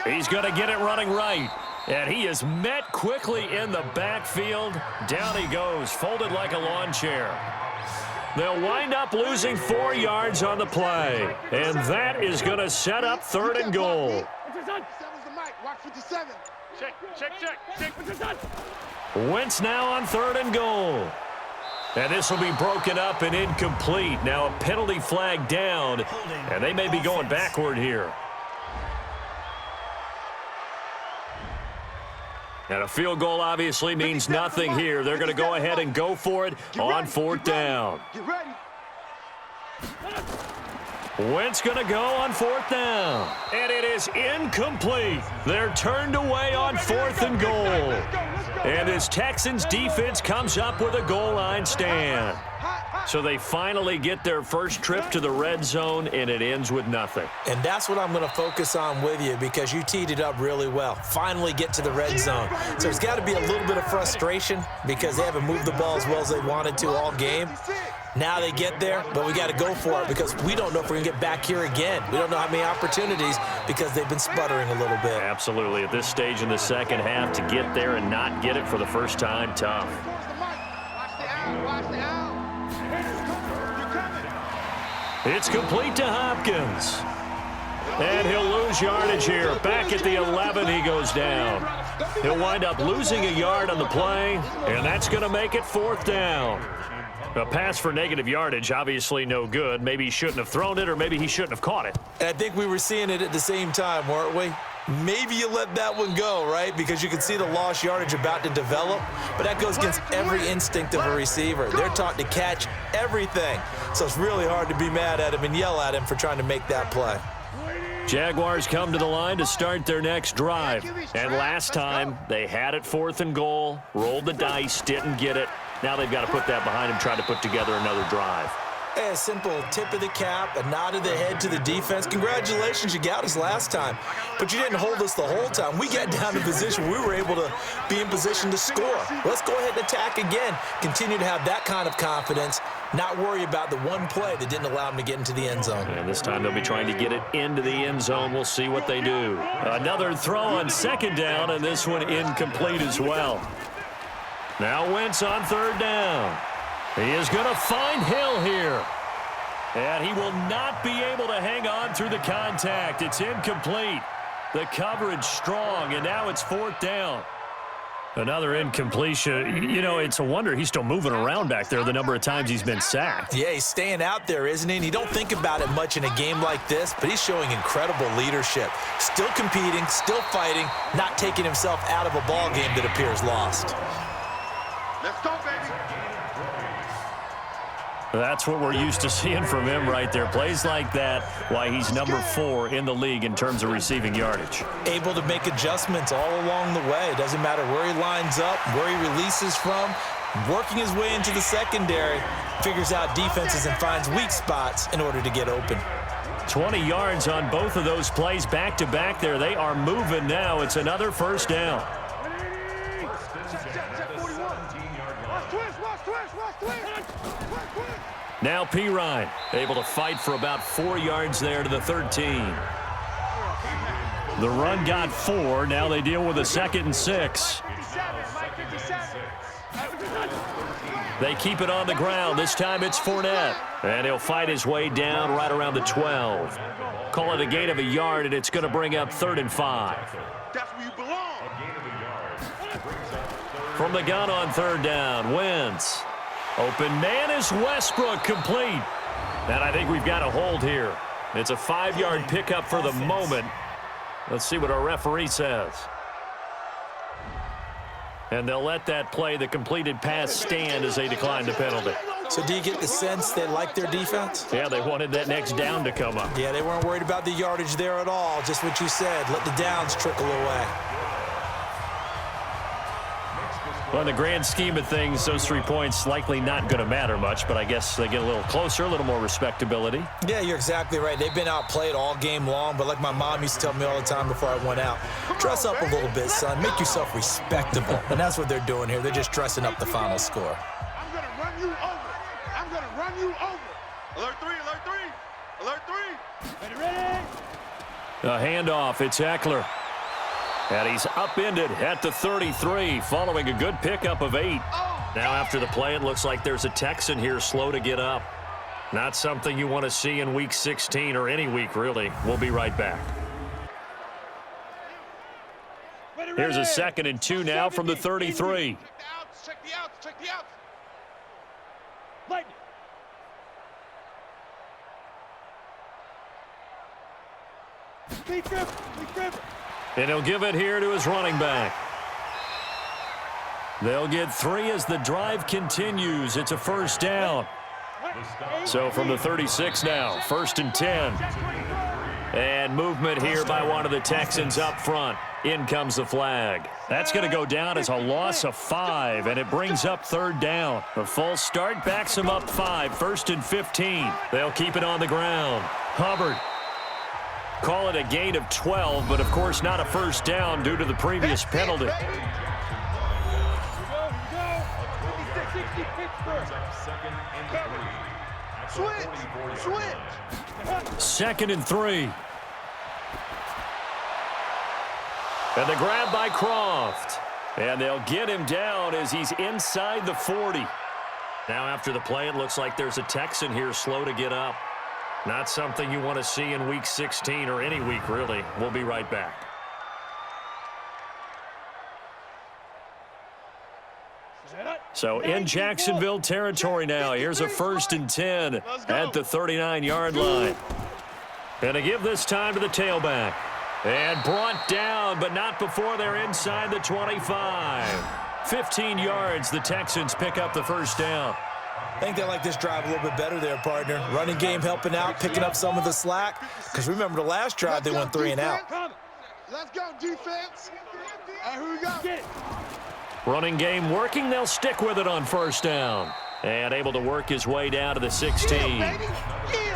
He's going to get it running right. And he is met quickly in the backfield. Down he goes, folded like a lawn chair. They'll wind up losing 4 yards on the play. And that is going to set up third and goal. Wentz now on third and goal. And this will be broken up and incomplete. Now a penalty flag down. And they may be going backward here. And a field goal obviously means nothing here. They're going to go ahead and go for it on fourth down. Wentz going to go on fourth down. And it is incomplete. They're turned away on fourth and goal. And this Texans defense comes up with a goal line stand. So they finally get their first trip to the red zone, and it ends with nothing. And that's what I'm going to focus on with you, because you teed it up really well. Finally get to the red zone. So there's got to be a little bit of frustration because they haven't moved the ball as well as they wanted to all game. Now they get there, but we got to go for it because we don't know if we're going to get back here again. We don't know how many opportunities because they've been sputtering a little bit. Absolutely. At this stage in the second half, to get there and not get it for the first time, tough. It's complete to Hopkins. And he'll lose yardage here. Back at the 11, he goes down. He'll wind up losing a yard on the play, and that's going to make it fourth down. A pass for negative yardage, obviously no good. Maybe he shouldn't have thrown it, or maybe he shouldn't have caught it. And I think we were seeing it at the same time, weren't we? Maybe you let that one go, right? Because you can see the lost yardage about to develop. But that goes against every instinct of a receiver. They're taught to catch everything. So it's really hard to be mad at him and yell at him for trying to make that play. Jaguars come to the line to start their next drive. And last time, they had it fourth and goal, rolled the dice, didn't get it. Now they've got to put that behind them, try to put together another drive. A simple tip of the cap, a nod of the head to the defense. Congratulations, you got us last time. But you didn't hold us the whole time. We got down to position. We were able to be in position to score. Let's go ahead and attack again. Continue to have that kind of confidence. Not worry about the one play that didn't allow them to get into the end zone. And this time they'll be trying to get it into the end zone. We'll see what they do. Another throw on second down, and this one incomplete as well. Now Wentz on third down. He is going to find Hill here. And he will not be able to hang on through the contact. It's incomplete. The coverage strong, and now it's fourth down. Another incompletion. You know, it's a wonder he's still moving around back there the number of times he's been sacked. Yeah, he's staying out there, isn't he? And you don't think about it much in a game like this, but he's showing incredible leadership. Still competing, still fighting, not taking himself out of a ball game that appears lost. Let's go, baby. That's what we're used to seeing from him right there. Plays like that, why he's number 4 in the league in terms of receiving yardage. Able to make adjustments all along the way. It doesn't matter where he lines up, where he releases from. Working his way into the secondary, figures out defenses and finds weak spots in order to get open. 20 yards on both of those plays back-to-back there. They are moving now. It's another first down. Now Pirine able to fight for about 4 yards there to the 13. The run got 4. Now they deal with a 2nd and 6. They keep it on the ground. This time it's Fournette. And he'll fight his way down right around the 12. Call it a gain of a yard, and it's going to bring up 3rd and 5. That's where you belong. From the gun on 3rd down, Wentz. Open man is Westbrook, complete. And I think we've got a hold here. It's a 5-yard pickup for the moment. Let's see what our referee says. And they'll let that play, the completed pass, stand as they decline the penalty. So do you get the sense they like their defense? Yeah, they wanted that next down to come up. Yeah, they weren't worried about the yardage there at all. Just what you said. Let the downs trickle away. Well, in the grand scheme of things, those 3 points likely not going to matter much, but I guess they get a little closer, a little more respectability. Yeah, you're exactly right. They've been outplayed all game long, but like my mom used to tell me all the time before I went out, dress up a little bit, son. Make yourself respectable. And that's what they're doing here. They're just dressing up the final score. I'm going to run you over. I'm going to run you over. Alert 3, alert 3. Alert 3. Ready. A handoff. It's Eckler. And he's upended at the 33 following a good pickup of 8. Now after the play, it looks like there's a Texan here slow to get up. Not something you want to see in Week 16 or any week, really. We'll be right back. Here's a 2nd and 2 now from the 33. Check the outs. Check the outs. And he'll give it here to his running back. They'll get 3 as the drive continues. It's a first down. So from the 36 now, 1st and 10. And movement here by one of the Texans up front. In comes the flag. That's going to go down as a loss of 5, and it brings up 3rd down. The full start backs them up 5, 1st and 15. They'll keep it on the ground. Hubbard. Call it a gain of 12, but of course not a first down due to the previous penalty. Switch. 2nd and 3. And the grab by Croft. And they'll get him down as he's inside the 40. Now after the play, it looks like there's a Texan here slow to get up. Not something you want to see in Week 16 or any week, really. We'll be right back. So in Jacksonville territory now. Here's a 1st and 10 at the 39-yard line. And to give this time to the tailback. And brought down, but not before they're inside the 25. 15 yards, the Texans pick up the first down. I think they like this drive a little bit better there, partner. Running game helping out, picking up some of the slack. Because remember the last drive, they went 3 and out. Let's go, defense. And here we go. Running game working. They'll stick with it on first down. And able to work his way down to the 16.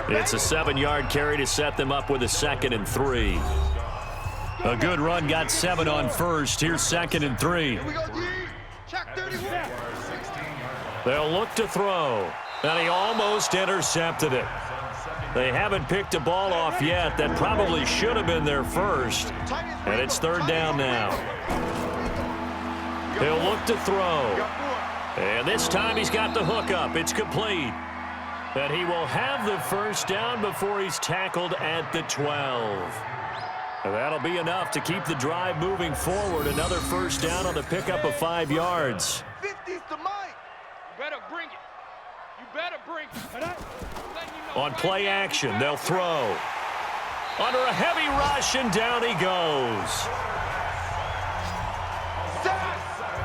It's a 7-yard carry to set them up with a 2nd and 3. A good run got 7 on first. Here's 2nd and 3. They'll look to throw. And he almost intercepted it. They haven't picked a ball off yet. That probably should have been their first. And it's 3rd down now. He'll look to throw. And this time he's got the hookup. It's complete. And he will have the first down before he's tackled at the 12. And that'll be enough to keep the drive moving forward. Another first down on the pickup of 5 yards. 50's the mic. You better bring it. You better bring it. On play action, they'll throw. Under a heavy rush, and down he goes.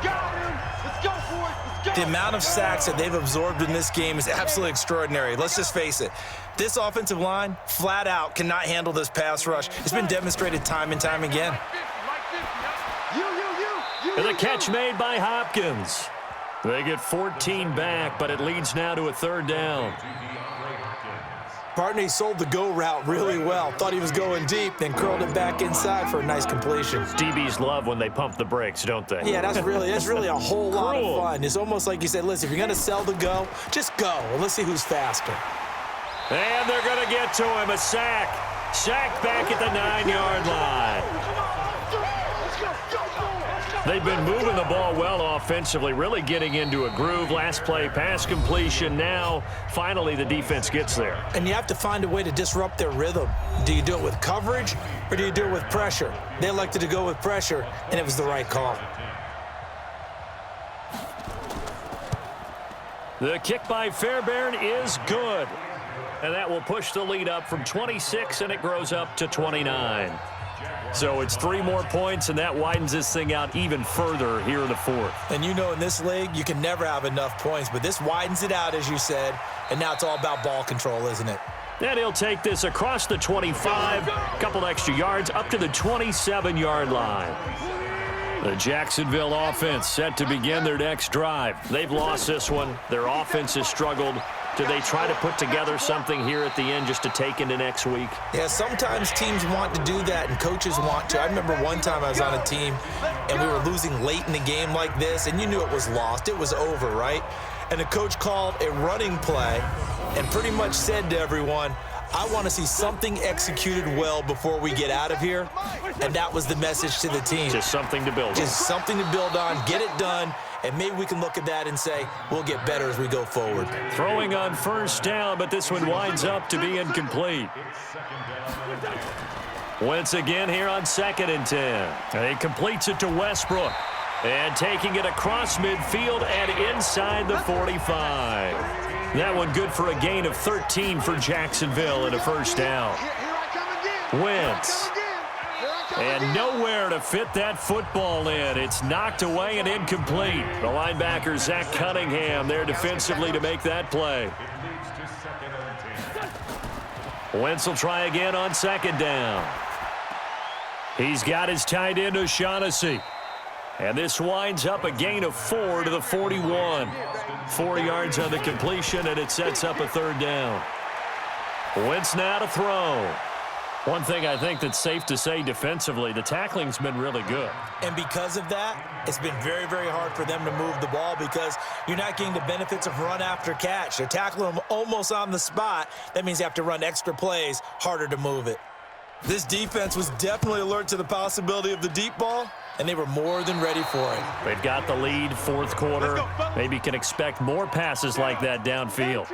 Got him. Let's go for it. Let's The amount of sacks that they've absorbed in this game is absolutely extraordinary. Let's just face it. This offensive line, flat out, cannot handle this pass rush. It's been demonstrated time and time again. And the catch made by Hopkins. They get 14 back, but it leads now to a third down. Partney sold the go route really well. Thought he was going deep, then curled it back inside for a nice completion. DBs love when they pump the brakes, don't they? Yeah, that's really a whole lot of fun. It's almost like you said, listen, if you're going to sell the go, just go. And let's see who's faster. And they're going to get to him. A sack. Sacked back at the 9-yard line. They've been moving the ball well offensively, really getting into a groove. Last play, pass completion. Now, finally, the defense gets there. And you have to find a way to disrupt their rhythm. Do you do it with coverage, or do you do it with pressure? They elected to go with pressure, and it was the right call. The kick by Fairbairn is good. And that will push the lead up from 26, and it grows up to 29. So it's 3 more points, and that widens this thing out even further here in the fourth. And you know in this league, you can never have enough points, but this widens it out, as you said, and now it's all about ball control, isn't it? And he'll take this across the 25, a couple extra yards, up to the 27-yard line. The Jacksonville offense set to begin their next drive. They've lost this one. Their offense has struggled. Do they try to put together something here at the end just to take into next week? Yeah, sometimes teams want to do that and coaches want to. I remember one time I was on a team and we were losing late in the game like this, and you knew it was lost. It was over, right? And the coach called a running play and pretty much said to everyone, I want to see something executed well before we get out of here. And that was the message to the team. Just something to build on. Just something to build on, get it done, and maybe we can look at that and say, we'll get better as we go forward. Throwing on first down, but this one winds up to be incomplete. Once again here on 2nd and 10. He completes it to Westbrook. And taking it across midfield and inside the 45. That one good for a gain of 13 for Jacksonville and a first down. Wentz. And nowhere to fit that football in. It's knocked away and incomplete. The linebacker, Zach Cunningham, there defensively to make that play. Wentz will try again on 2nd down. He's got his tight end, O'Shaughnessy. And this winds up a gain of 4 to the 41. 4 yards on the completion, and it sets up a third down. Wentz now to throw. One thing I think that's safe to say defensively, the tackling's been really good. And because of that, it's been very, very hard for them to move the ball because you're not getting the benefits of run after catch. They're tackling them almost on the spot. That means you have to run extra plays, harder to move it. This defense was definitely alert to the possibility of the deep ball, and they were more than ready for it. They've got the lead, fourth quarter. Maybe can expect more passes like that downfield.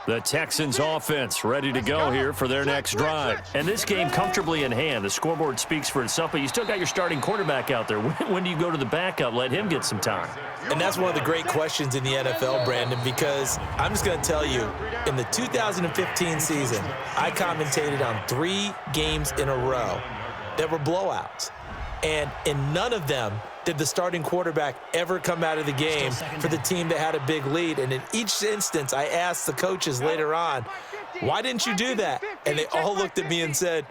The Texans offense ready to go here for their next drive. And this game comfortably in hand. The scoreboard speaks for itself, but you still got your starting quarterback out there. When do you go to the backup? Let him get some time. And that's one of the great questions in the NFL, Brandon, because I'm just going to tell you, in the 2015 season, I commentated on 3 games in a row that were blowouts. And in none of them did the starting quarterback ever come out of the game for the team that had a big lead. And in each instance, I asked the coaches later on, why didn't you do that? And they all looked at me and said,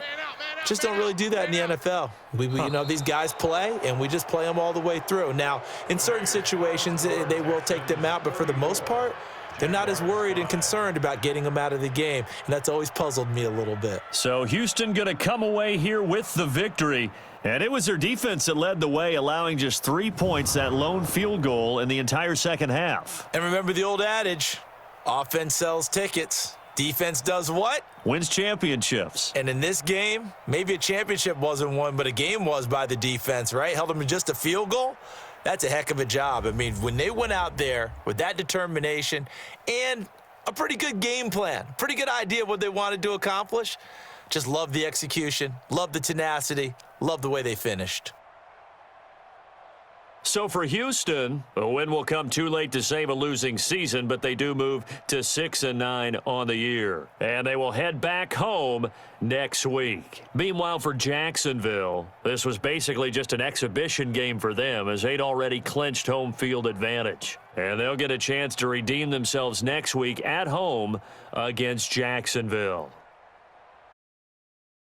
just don't really do that in the NFL. You know, these guys play, and we just play them all the way through. Now, in certain situations, they will take them out, but for the most part, they're not as worried and concerned about getting them out of the game, and that's always puzzled me a little bit. So Houston going to come away here with the victory, and it was their defense that led the way, allowing just 3 points, that lone field goal in the entire second half. And remember the old adage, offense sells tickets. Defense does what? Wins championships. And in this game, maybe a championship wasn't won, but a game was by the defense, right? Held them in just a field goal. That's a heck of a job. I mean, when they went out there with that determination and a pretty good game plan, pretty good idea of what they wanted to accomplish, just love the execution, love the tenacity, love the way they finished. So for Houston, a win will come too late to save a losing season, but they do move to 6-9 on the year. And they will head back home next week. Meanwhile, for Jacksonville, this was basically just an exhibition game for them as they'd already clinched home field advantage. And they'll get a chance to redeem themselves next week at home against Jacksonville.